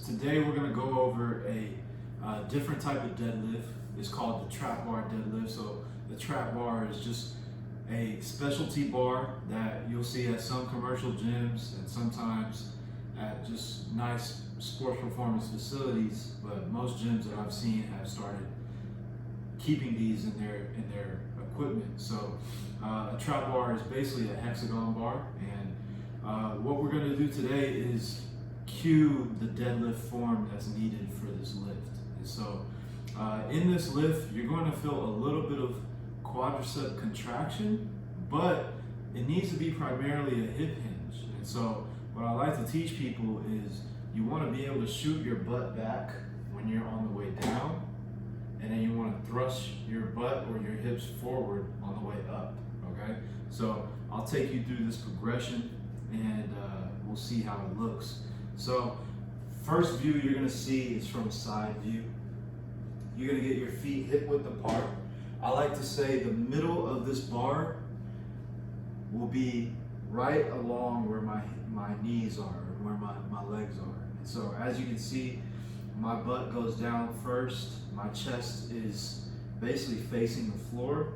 Today we're going to go over a different type of deadlift. It's called the trap bar deadlift. So the trap bar is just a specialty bar that you'll see at some commercial gyms and sometimes at just nice sports performance facilities. But most gyms that I've seen have started keeping these in their equipment. So a trap bar is basically a hexagon bar, and what we're going to do today is cue the deadlift form that's needed for this lift. And so in this lift, you're going to feel a little bit of quadricep contraction, but it needs to be primarily a hip hinge. And so what I like to teach people is you want to be able to shoot your butt back when you're on the way down, and then you want to thrust your butt or your hips forward on the way up, okay? So I'll take you through this progression and we'll see how it looks. So first view you're gonna see is from a side view. You're gonna get your feet hip width apart. I like to say the middle of this bar will be right along where my knees are, or where my legs are. And so as you can see, my butt goes down first. My chest is basically facing the floor.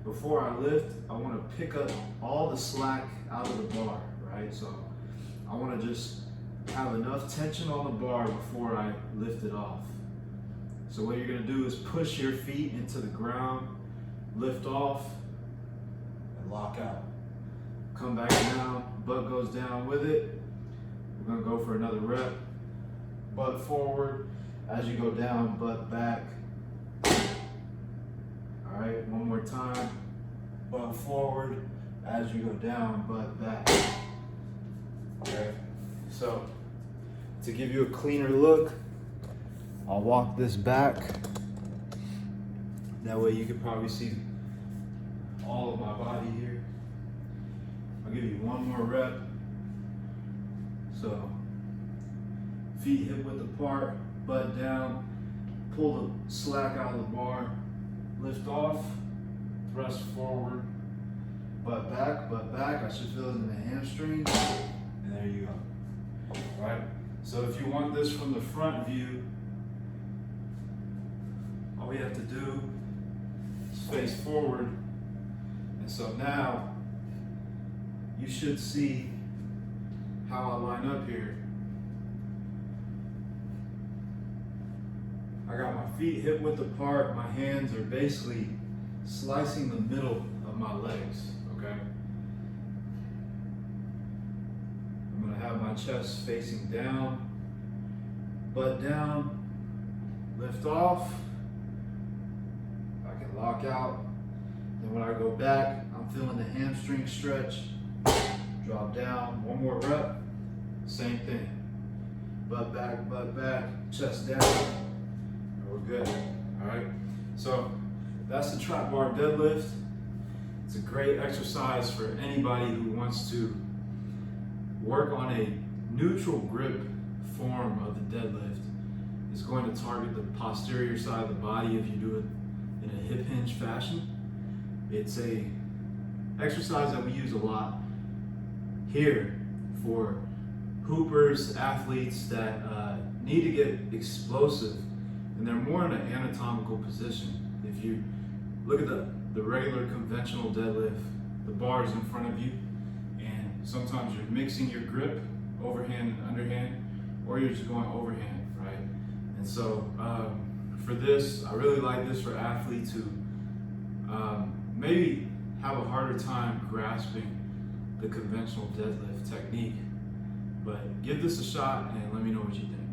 Before I lift, I want to pick up all the slack out of the bar, right? So I want to just have enough tension on the bar before I lift it off. So what you're going to do is push your feet into the ground, lift off, and lock out. Come back down, butt goes down with it. We're going to go for another rep. Butt forward. As you go down, butt back. All right, one more time. Butt forward. As you go down, butt back. Okay, so to give you a cleaner look, I'll walk this back. That way you can probably see all of my body here. I'll give you one more rep. So feet hip width apart, butt down, pull the slack out of the bar, lift off, thrust forward, butt back. I should feel it in the hamstrings, and there you go. All right, so if you want this from the front view, all we have to do is face forward. And so now you should see how I line up here. I got my feet hip width apart. My hands are basically slicing the middle of my legs, okay? I'm gonna have my chest facing down, butt down, lift off. I can lock out. Then when I go back, I'm feeling the hamstring stretch. Drop down, one more rep, same thing. Butt back, chest down. We're good, all right? So that's the trap bar deadlift. It's a great exercise for anybody who wants to work on a neutral grip form of the deadlift. It's going to target the posterior side of the body if you do it in a hip hinge fashion. It's a exercise that we use a lot here for hoopers, athletes that need to get explosive, and they're more in an anatomical position. If you look at the regular conventional deadlift, the bar is in front of you, and sometimes you're mixing your grip, overhand and underhand, or you're just going overhand, right? And so for this, I really like this for athletes who maybe have a harder time grasping the conventional deadlift technique. But give this a shot and let me know what you think.